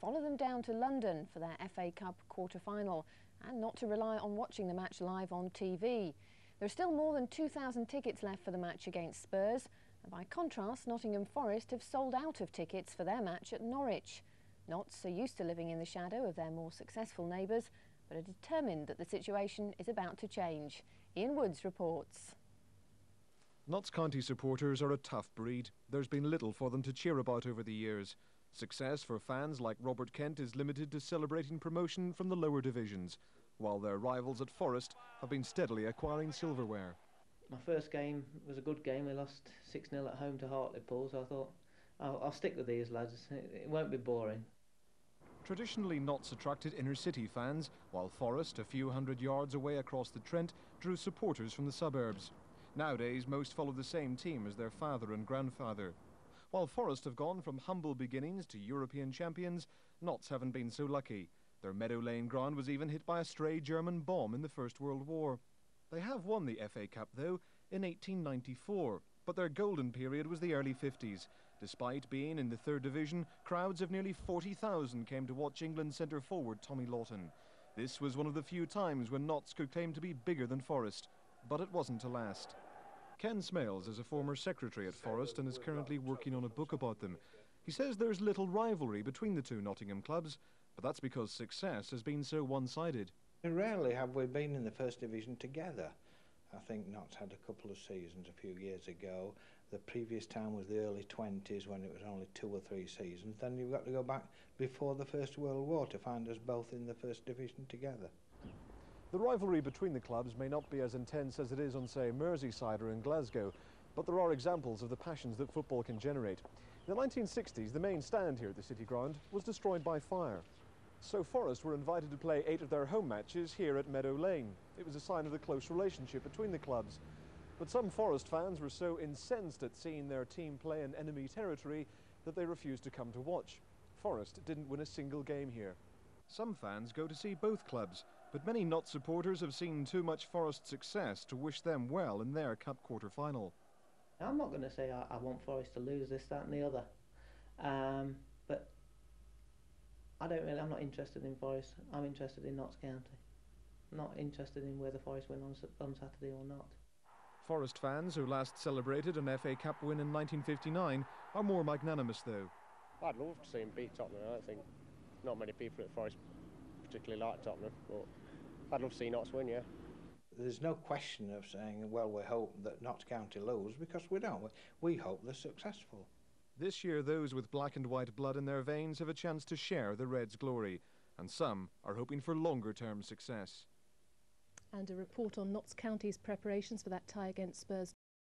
follow them down to London for their FA Cup quarter-final and not to rely on watching the match live on TV. There are still more than 2,000 tickets left for the match against Spurs, and by contrast, Nottingham Forest have sold out of tickets for their match at Norwich. Notts are used to living in the shadow of their more successful neighbours, but are determined that the situation is about to change. Ian Woods reports. Notts County supporters are a tough breed. There's been little for them to cheer about over the years. Success for fans like Robert Kent is limited to celebrating promotion from the lower divisions, while their rivals at Forest have been steadily acquiring silverware. My first game was a good game. We lost 6-0 at home to Hartlepool, so I thought I'll stick with these lads. It won't be boring. Traditionally, Notts attracted inner-city fans, while Forest, a few hundred yards away across the Trent, drew supporters from the suburbs. Nowadays, most follow the same team as their father and grandfather. While Forest have gone from humble beginnings to European champions, Notts haven't been so lucky. Their Meadow Lane ground was even hit by a stray German bomb in the First World War. They have won the FA Cup, though, in 1894. But their golden period was the early 50s. Despite being in the third division, crowds of nearly 40,000 came to watch England centre-forward Tommy Lawton. This was one of the few times when Notts could claim to be bigger than Forest, but it wasn't to last. Ken Smales is a former secretary at Forest and is currently working on a book about them. He says there's little rivalry between the two Nottingham clubs, but that's because success has been so one-sided. Rarely have we been in the first division together. I think Notts had a couple of seasons a few years ago. The previous time was the early 20s when it was only 2 or 3 seasons. Then you've got to go back before the First World War to find us both in the first division together. The rivalry between the clubs may not be as intense as it is on, say, Merseyside or in Glasgow, but there are examples of the passions that football can generate. In the 1960s, the main stand here at the City Ground was destroyed by fire. So Forest were invited to play 8 of their home matches here at Meadow Lane. It was a sign of the close relationship between the clubs. But some Forest fans were so incensed at seeing their team play in enemy territory that they refused to come to watch. Forest didn't win a single game here. Some fans go to see both clubs, but many Notts supporters have seen too much Forest success to wish them well in their cup quarter-final. I'm not going to say I want Forest to lose this, that and the other, but I'm not interested in Forest. I'm interested in Notts County. I'm not interested in whether Forest win on Saturday or not. Forest fans, who last celebrated an FA Cup win in 1959, are more magnanimous though. I'd love to see him beat Tottenham. I don't think not many people at Forest particularly like Tottenham, but I'd love to see Notts win, yeah. There's no question of saying, well, we hope that Notts County lose, because we don't. We hope they're successful. This year, those with black and white blood in their veins have a chance to share the Reds' glory, and some are hoping for longer-term success. And a report on Notts County's preparations for that tie against Spurs